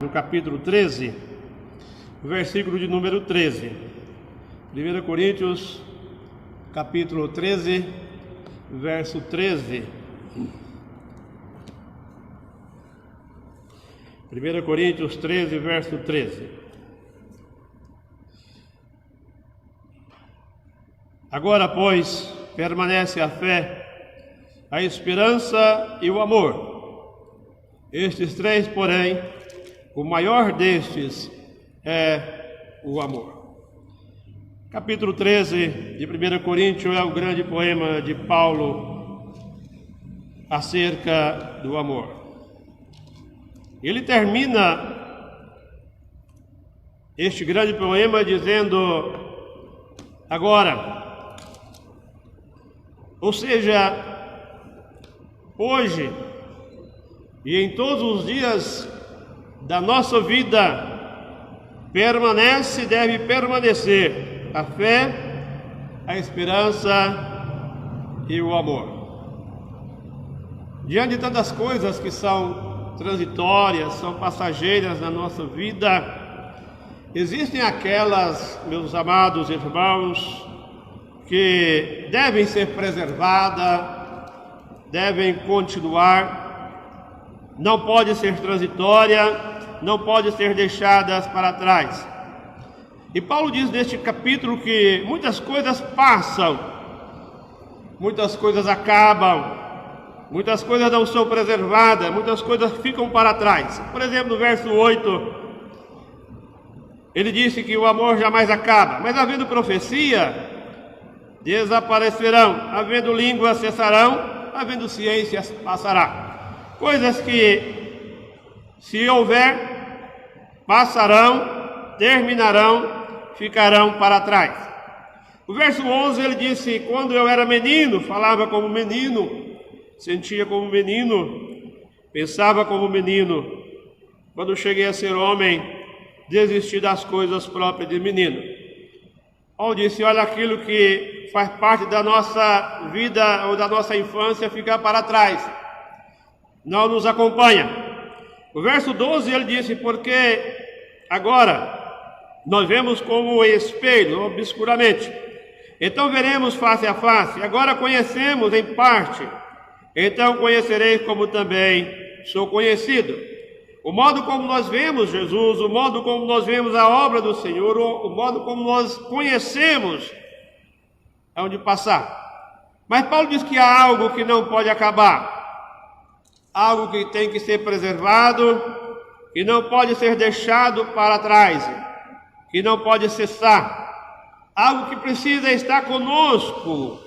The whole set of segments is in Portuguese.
No capítulo 13, versículo de número 13. 1 Coríntios, capítulo 13, verso 13. 1 Coríntios 13, verso 13. Agora, pois, permanece a fé, a esperança e o amor. Estes três, porém, o maior destes é o amor. Capítulo 13 de 1 Coríntios é o grande poema de Paulo acerca do amor. Ele termina este grande poema dizendo: agora, ou seja, hoje e em todos os dias da nossa vida, permanece e deve permanecer a fé, a esperança e o amor. Diante de tantas coisas que são transitórias, são passageiras na nossa vida, existem aquelas, meus amados irmãos, que devem ser preservadas, devem continuar, não pode ser transitória, não pode ser deixadas para trás. E Paulo diz neste capítulo que muitas coisas passam, muitas coisas acabam, muitas coisas não são preservadas, muitas coisas ficam para trás. Por exemplo, no verso 8, ele disse que o amor jamais acaba, mas havendo profecia, desaparecerão, havendo línguas cessarão, havendo ciências passará. Coisas que, se houver, passarão, terminarão, ficarão para trás. O verso 11 ele disse: quando eu era menino, falava como menino, sentia como menino, pensava como menino. Quando cheguei a ser homem, desisti das coisas próprias de menino. Paulo disse: olha, aquilo que faz parte da nossa vida ou da nossa infância fica para trás, não nos acompanha. O verso 12 ele disse: porque agora nós vemos como espelho, obscuramente, então veremos face a face. Agora conhecemos em parte, então conhecereis como também sou conhecido. O modo como nós vemos Jesus, o modo como nós vemos a obra do Senhor, o modo como nós conhecemos é onde passar. Mas Paulo diz que há algo que não pode acabar, algo que tem que ser preservado, que não pode ser deixado para trás, que não pode cessar, algo que precisa estar conosco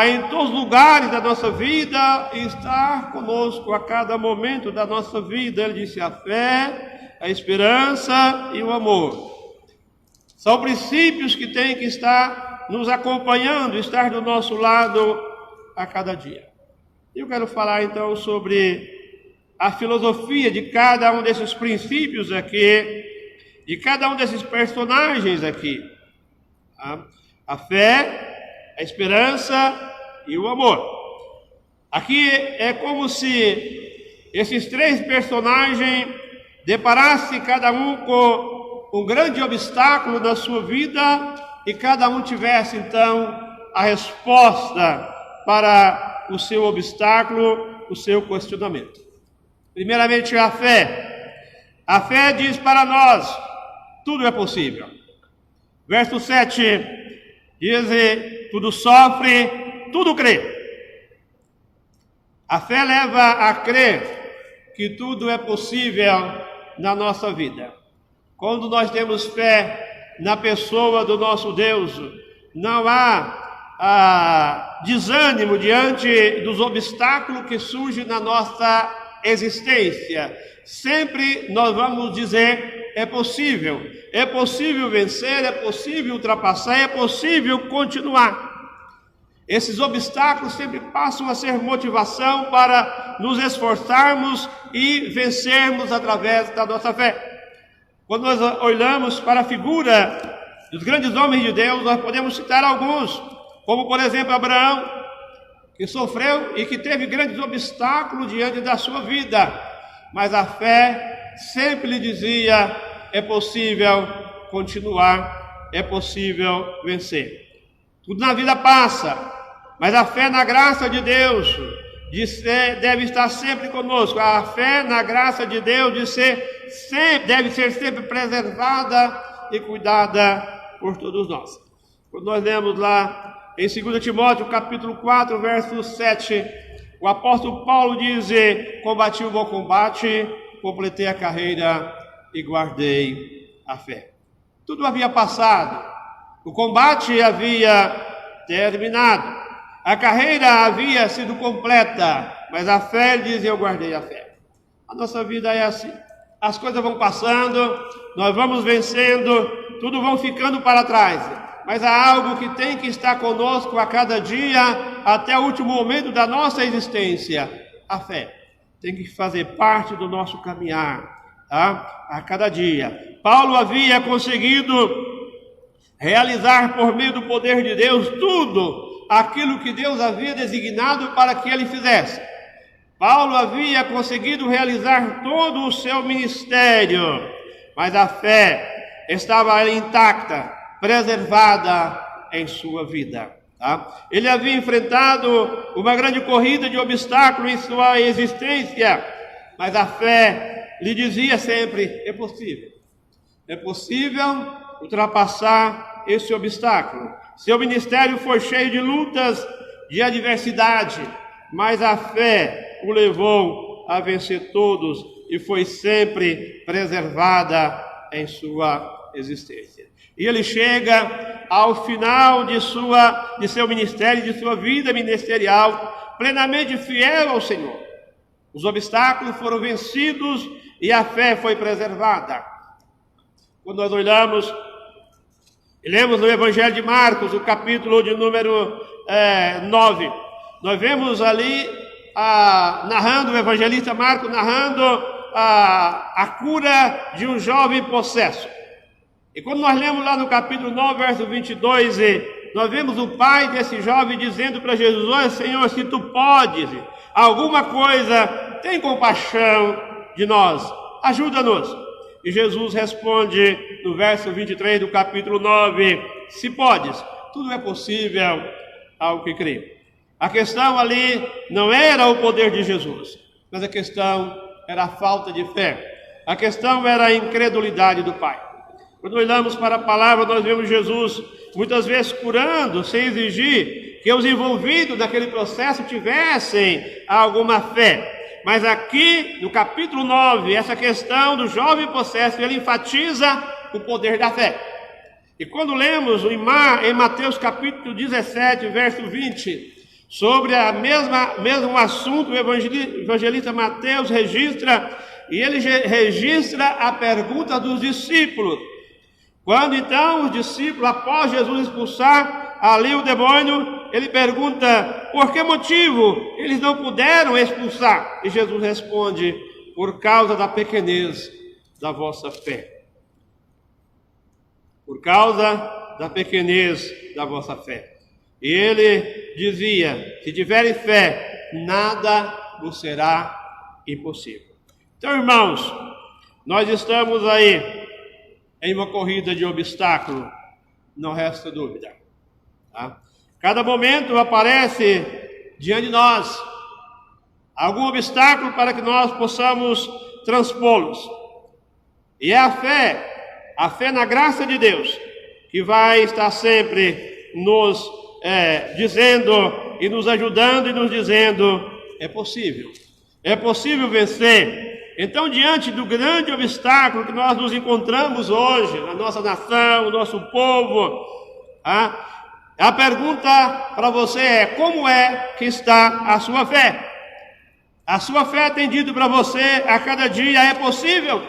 em todos os lugares da nossa vida e estar conosco a cada momento da nossa vida. Ele disse: a fé, a esperança e o amor. São princípios que têm que estar nos acompanhando, estar do nosso lado a cada dia. Eu quero falar então sobre a filosofia de cada um desses princípios aqui, de cada um desses personagens aqui. A fé, a esperança e o amor. Aqui é como se esses três personagens deparassem cada um com um grande obstáculo na sua vida e cada um tivesse então a resposta para o seu obstáculo, o seu questionamento. Primeiramente, a fé. A fé diz para nós: tudo é possível. Verso 7 diz: tudo sofre, tudo crê. A fé leva a crer que tudo é possível na nossa vida. Quando nós temos fé na pessoa do nosso Deus, não há desânimo diante dos obstáculos que surgem na nossa existência. Sempre nós vamos dizer: é possível vencer, é possível ultrapassar, é possível continuar. Esses obstáculos sempre passam a ser motivação para nos esforçarmos e vencermos através da nossa fé. Quando nós olhamos para a figura dos grandes homens de Deus, nós podemos citar alguns, como por exemplo Abraão, que sofreu e que teve grandes obstáculos diante da sua vida, mas a fé sempre lhe dizia: é possível continuar, é possível vencer. Tudo na vida passa, mas a fé na graça de Deus deve estar sempre conosco. A fé na graça de Deus deve ser sempre preservada e cuidada por todos nós. Quando nós lemos lá em 2 Timóteo capítulo 4, verso 7, o apóstolo Paulo diz: combati o bom combate, completei a carreira e guardei a fé. Tudo havia passado, o combate havia terminado, a carreira havia sido completa, mas a fé, ele diz: eu guardei a fé. A nossa vida é assim, as coisas vão passando, nós vamos vencendo, tudo vão ficando para trás, mas há algo que tem que estar conosco a cada dia, até o último momento da nossa existência: a fé. Tem que fazer parte do nosso caminhar, tá? A cada dia. Paulo havia conseguido realizar por meio do poder de Deus tudo aquilo que Deus havia designado para que ele fizesse. Paulo havia conseguido realizar todo o seu ministério, mas a fé estava intacta, preservada em sua vida. Tá? Ele havia enfrentado uma grande corrida de obstáculos em sua existência, mas a fé lhe dizia sempre: é possível. É possível ultrapassar esse obstáculo. Seu ministério foi cheio de lutas, de adversidade, mas a fé o levou a vencer todos e foi sempre preservada em sua existência. E ele chega ao final de seu ministério, de sua vida ministerial, plenamente fiel ao Senhor. Os obstáculos foram vencidos e a fé foi preservada. Quando nós olhamos e lemos no Evangelho de Marcos, o capítulo de número 9, nós vemos ali o evangelista Marcos narrando a cura de um jovem possesso. E quando nós lemos lá no capítulo 9, verso 22, nós vemos o pai desse jovem dizendo para Jesus: olha, Senhor, se tu podes alguma coisa, tem compaixão de nós, ajuda-nos. E Jesus responde no verso 23 do capítulo 9: se podes, tudo é possível ao que crê. A questão ali não era o poder de Jesus, mas a questão era a falta de fé. A questão era a incredulidade do pai. Quando olhamos para a palavra, nós vemos Jesus muitas vezes curando, sem exigir que os envolvidos naquele processo tivessem alguma fé. Mas aqui, no capítulo 9, essa questão do jovem possesso, ele enfatiza o poder da fé. E quando lemos em Mateus capítulo 17, verso 20, sobre mesmo assunto, o evangelista Mateus registra, e ele registra a pergunta dos discípulos. Quando então os discípulos, após Jesus expulsar ali o demônio, ele pergunta: por que motivo eles não puderam expulsar? E Jesus responde: por causa da pequenez da vossa fé. Por causa da pequenez da vossa fé. E ele dizia: se tiverem fé, nada vos será impossível. Então, irmãos, nós estamos aí em uma corrida de obstáculo, não resta dúvida. Tá? Cada momento aparece diante de nós algum obstáculo para que nós possamos transpô-los. E é a fé na graça de Deus, que vai estar sempre nos dizendo e nos ajudando e nos dizendo: é possível vencer. Então, diante do grande obstáculo que nós nos encontramos hoje, na nossa nação, no nosso povo, a pergunta para você é: como é que está a sua fé? A sua fé tem dito para você a cada dia: é possível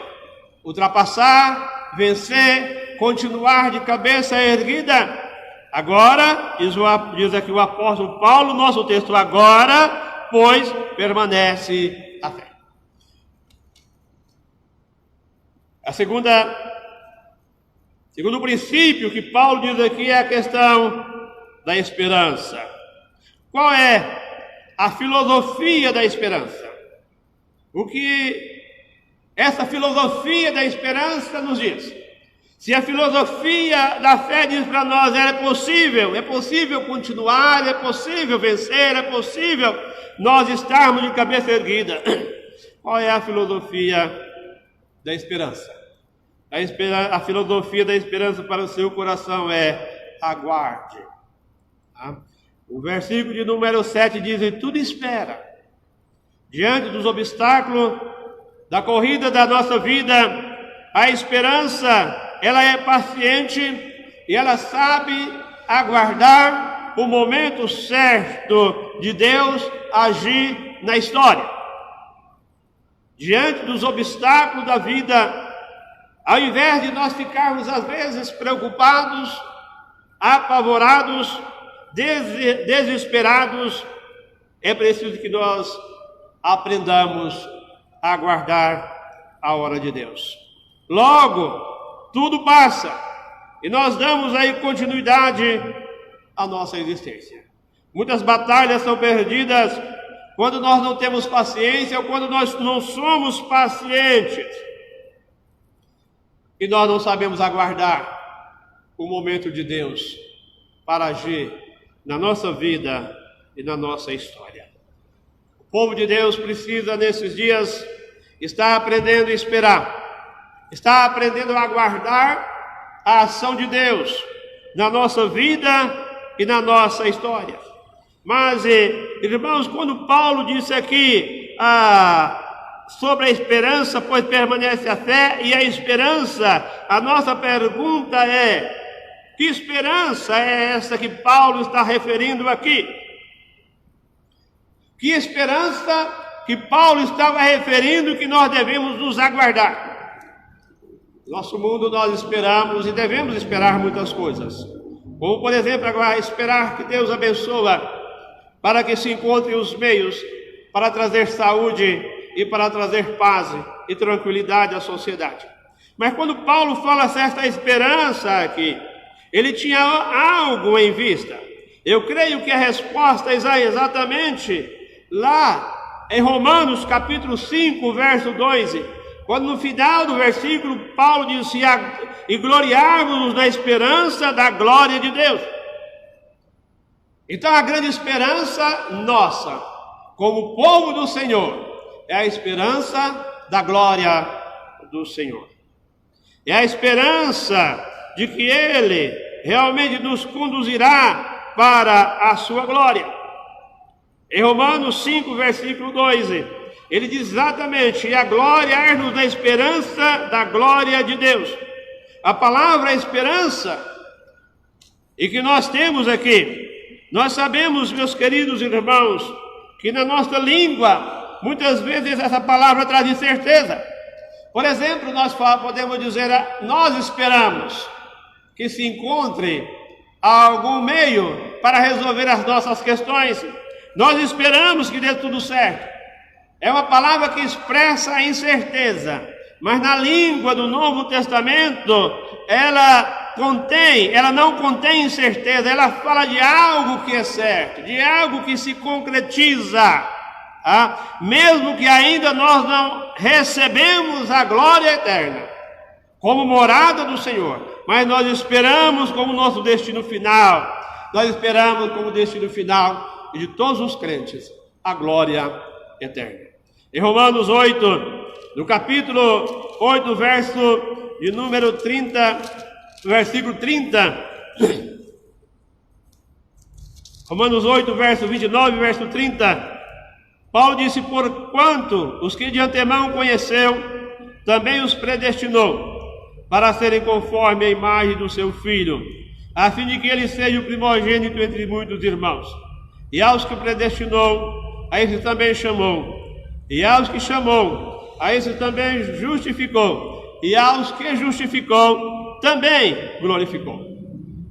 ultrapassar, vencer, continuar de cabeça erguida? Agora, diz aqui o apóstolo Paulo, nosso texto: agora, pois, permanece a fé. Segundo princípio que Paulo diz aqui é a questão da esperança. Qual é a filosofia da esperança? O que essa filosofia da esperança nos diz. Se a filosofia da fé diz para nós, é possível continuar, é possível vencer, é possível nós estarmos de cabeça erguida. Qual é a filosofia da esperança? A filosofia da esperança para o seu coração é: aguarde. Tá? O versículo de número 7 diz: e tudo espera. Diante dos obstáculos da corrida da nossa vida, a esperança, ela é paciente e ela sabe aguardar o momento certo de Deus agir na história. Diante dos obstáculos da vida, ao invés de nós ficarmos às vezes preocupados, apavorados, desesperados, é preciso que nós aprendamos a aguardar a hora de Deus. Logo, tudo passa e nós damos aí continuidade à nossa existência. Muitas batalhas são perdidas quando nós não temos paciência ou quando nós não somos pacientes e nós não sabemos aguardar o momento de Deus para agir na nossa vida e na nossa história. O povo de Deus precisa nesses dias estar aprendendo a esperar, está aprendendo a aguardar a ação de Deus na nossa vida e na nossa história. Mas, irmãos, quando Paulo disse aqui sobre a esperança, pois permanece a fé e a esperança, a nossa pergunta é: que esperança é essa que Paulo está referindo aqui? Que esperança que Paulo estava referindo que nós devemos nos aguardar? Nosso mundo nós esperamos e devemos esperar muitas coisas. Como, por exemplo, agora esperar que Deus abençoe para que se encontrem os meios para trazer saúde e para trazer paz e tranquilidade à sociedade. Mas quando Paulo fala essa esperança aqui, ele tinha algo em vista. Eu creio que a resposta é exatamente lá em Romanos capítulo 5, verso 2, quando no final do versículo Paulo disse: e gloriarmos-nos na esperança da glória de Deus. Então a grande esperança nossa, como povo do Senhor, é a esperança da glória do Senhor. É a esperança de que Ele realmente nos conduzirá para a sua glória. Em Romanos 5, versículo 2, ele diz exatamente: e a glória é-nos na esperança da glória de Deus. A palavra esperança, e que nós temos aqui, nós sabemos, meus queridos irmãos, que na nossa língua, muitas vezes essa palavra traz incerteza. Por exemplo, nós podemos dizer: nós esperamos que se encontre algum meio para resolver as nossas questões. Nós esperamos que dê tudo certo. É uma palavra que expressa a incerteza, mas na língua do Novo Testamento, ela não contém incerteza, ela fala de algo que é certo, de algo que se concretiza, mesmo que ainda nós não recebemos a glória eterna, como morada do Senhor, mas nós esperamos como nosso destino final, nós esperamos como destino final de todos os crentes, a glória eterna. Em Romanos 8, no capítulo 8, verso de número 30, versículo 30, Romanos 8, verso 29, verso 30, Paulo disse: porquanto os que de antemão conheceu, também os predestinou, para serem conforme a imagem do seu Filho, a fim de que ele seja o primogênito entre muitos irmãos. E aos que predestinou, a esses também chamou. E aos que chamou, a esses também justificou. E aos que justificou, também glorificou.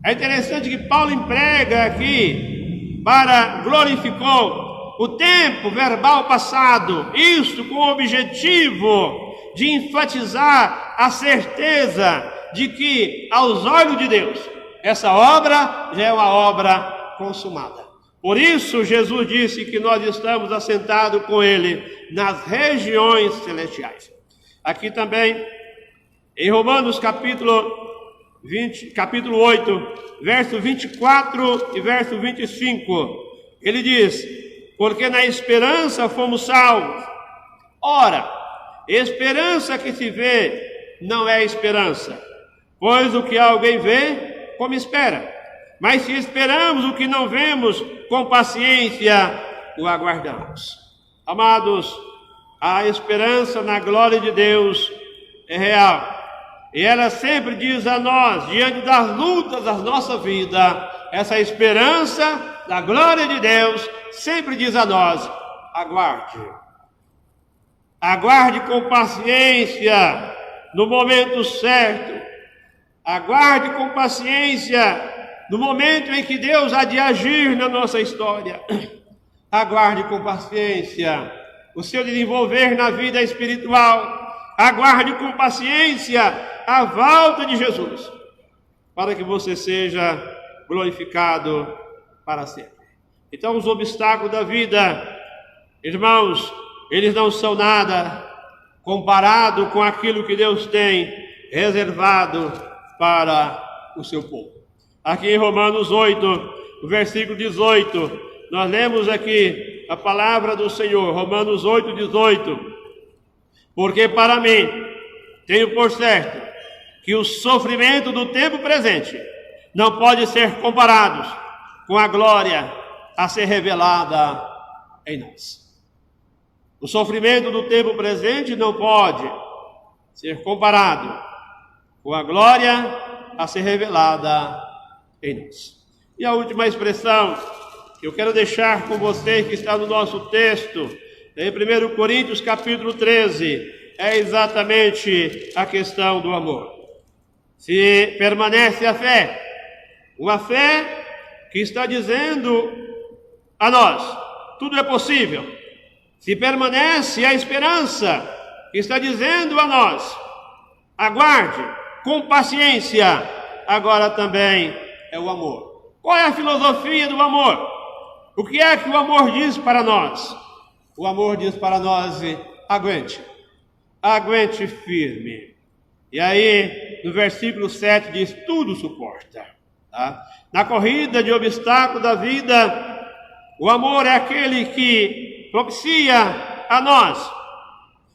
É interessante que Paulo emprega aqui para glorificou o tempo verbal passado, isso com o objetivo de enfatizar a certeza de que, aos olhos de Deus, essa obra já é uma obra consumada. Por isso, Jesus disse que nós estamos assentados com Ele nas regiões celestiais. Aqui também, em Romanos capítulo 8, verso 24 e verso 25, ele diz: porque na esperança fomos salvos. Ora, esperança que se vê não é esperança, pois o que alguém vê, como espera. Mas se esperamos o que não vemos, com paciência o aguardamos. Amados, a esperança na glória de Deus é real. E ela sempre diz a nós, diante das lutas da nossa vida, essa esperança da glória de Deus sempre diz a nós: aguarde. Aguarde com paciência no momento certo. Aguarde com paciência no momento em que Deus há de agir na nossa história. Aguarde com paciência o seu desenvolver na vida espiritual. Aguarde com paciência a volta de Jesus, para que você seja glorificado para sempre. Então, os obstáculos da vida, irmãos, eles não são nada comparado com aquilo que Deus tem reservado para o seu povo. Aqui em Romanos 8, o versículo 18, nós lemos aqui a palavra do Senhor, Romanos 8, 18. Porque para mim, tenho por certo, que o sofrimento do tempo presente não pode ser comparado com a glória a ser revelada em nós. O sofrimento do tempo presente não pode ser comparado com a glória a ser revelada em nós. E a última expressão que eu quero deixar com vocês, que está no nosso texto, em 1 Coríntios capítulo 13, é exatamente a questão do amor. Se permanece a fé, uma fé que está dizendo a nós, tudo é possível. Se permanece a esperança, que está dizendo a nós, aguarde com paciência. Agora também é o amor. Qual é a filosofia do amor? O que é que o amor diz para nós? O amor diz para nós: aguente, aguente firme. E aí, no versículo 7 diz: tudo suporta. Tá? Na corrida de obstáculos da vida, o amor é aquele que propicia a nós.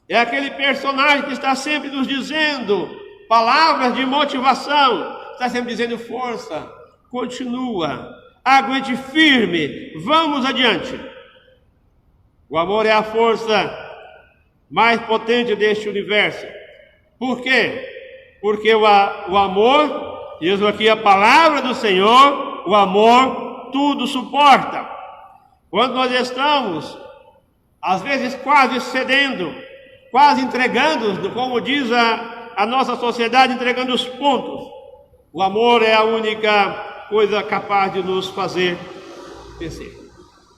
É aquele personagem que está sempre nos dizendo palavras de motivação, está sempre dizendo: força, continua, aguente firme, vamos adiante. O amor é a força mais potente deste universo. Por quê? Porque o amor, diz aqui a palavra do Senhor, o amor tudo suporta. Quando nós estamos, às vezes, quase cedendo, quase entregando, como diz a nossa sociedade, entregando os pontos, o amor é a única coisa capaz de nos fazer vencer.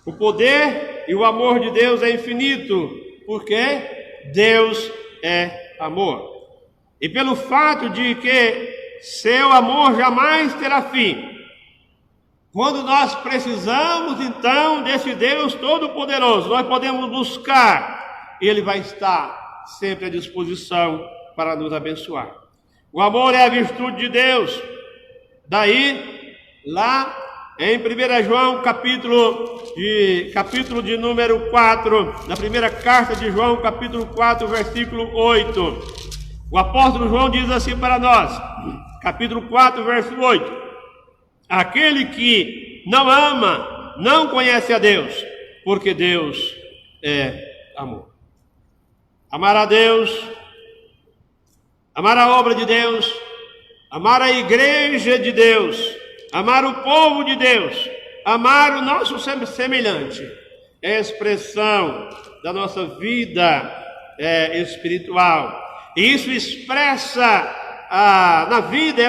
O poder e o amor de Deus é infinito, porque Deus é amor. E pelo fato de que seu amor jamais terá fim, quando nós precisamos então desse Deus Todo-Poderoso, nós podemos buscar, e Ele vai estar sempre à disposição para nos abençoar. O amor é a virtude de Deus. Daí, lá em 1 João, capítulo de número 4, na primeira carta de João, capítulo 4, versículo 8, o apóstolo João diz assim para nós, capítulo 4, verso 8: aquele que não ama, não conhece a Deus, porque Deus é amor. Amar a Deus, amar a obra de Deus, amar a igreja de Deus, amar o povo de Deus, amar o nosso semelhante, é a expressão da nossa vida espiritual. E isso expressa na vida,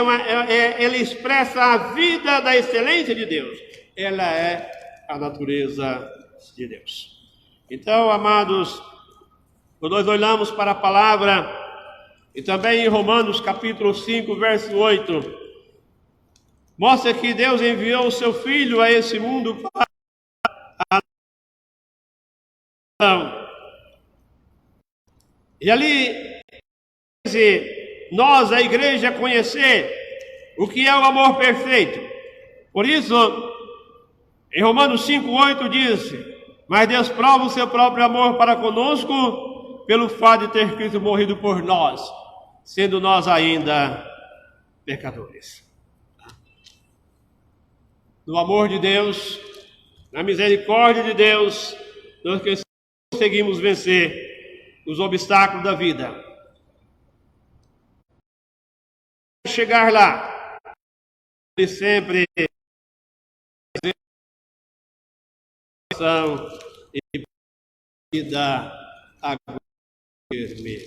ele expressa a vida da excelência de Deus. Ela é a natureza de Deus. Então, amados, quando nós olhamos para a palavra, e também em Romanos capítulo 5, verso 8, mostra que Deus enviou o seu Filho a esse mundo para a... E ali nós, a igreja, conhecer o que é o amor perfeito. Por isso, em Romanos 5:8 diz: mas Deus prova o seu próprio amor para conosco pelo fato de ter Cristo morrido por nós, sendo nós ainda pecadores. No amor de Deus, na misericórdia de Deus, nós conseguimos vencer os obstáculos da vida. Chegar lá, e sempre e vida a firme.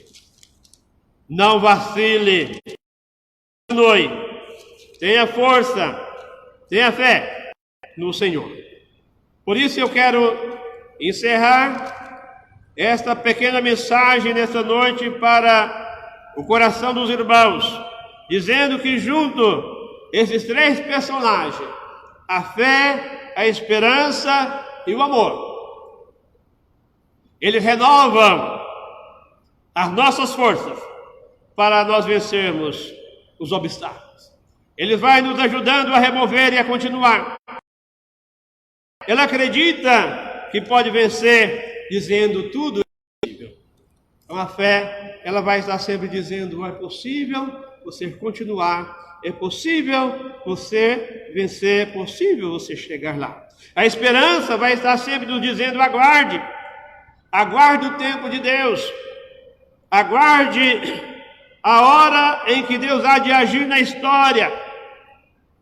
Não vacile, continue, tenha força, tenha fé no Senhor. Por isso eu quero encerrar esta pequena mensagem nesta noite para o coração dos irmãos, dizendo que junto esses três personagens, a fé, a esperança e o amor, eles renovam as nossas forças para nós vencermos os obstáculos. Ele vai nos ajudando a remover e a continuar. Ele acredita que pode vencer dizendo tudo é possível. Então a fé, ela vai estar sempre dizendo: é possível você continuar, é possível você vencer, é possível você chegar lá. A esperança vai estar sempre nos dizendo: aguarde, aguarde o tempo de Deus, aguarde a hora em que Deus há de agir na história,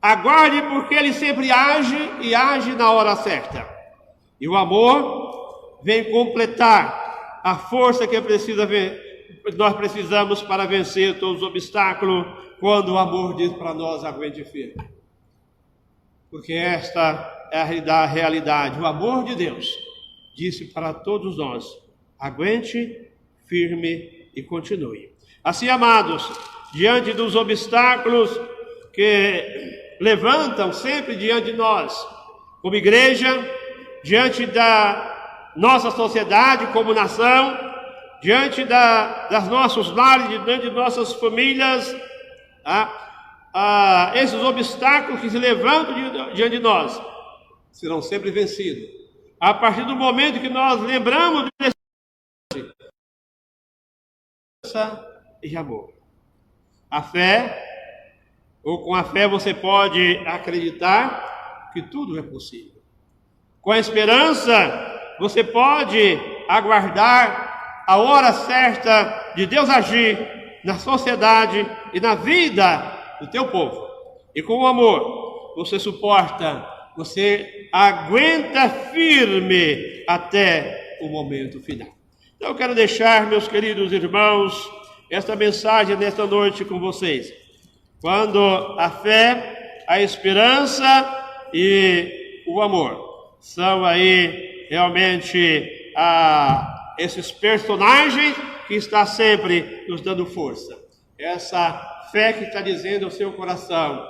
aguarde porque Ele sempre age e age na hora certa. E o amor vem completar a força que nós precisamos para vencer todos os obstáculos, quando o amor diz para nós: aguente firme. Porque esta é a realidade. O amor de Deus disse para todos nós: aguente firme e continue. Assim, amados, diante dos obstáculos que levantam sempre diante de nós, como igreja, diante da nossa sociedade como nação, diante das nossos lares, diante de nossas famílias, esses obstáculos que se levantam diante de nós serão sempre vencidos a partir do momento que nós lembramos desse e amor. A fé, ou com a fé você pode acreditar que tudo é possível. Com a esperança você pode aguardar a hora certa de Deus agir na sociedade e na vida do teu povo. E com o amor você suporta, você aguenta firme até o momento final. Então eu quero deixar, meus queridos irmãos, esta mensagem nesta noite com vocês. Quando a fé, a esperança e o amor são aí realmente esses personagens que está sempre nos dando força. Essa fé que está dizendo ao seu coração: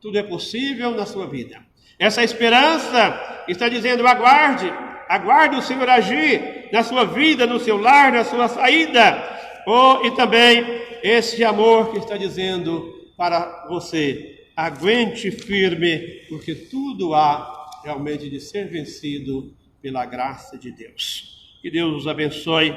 tudo é possível na sua vida. Essa esperança está dizendo: aguarde, aguarde o Senhor agir na sua vida, no seu lar, na sua saída. E também esse amor que está dizendo para você: aguente firme, porque tudo há realmente de ser vencido pela graça de Deus. Que Deus os abençoe.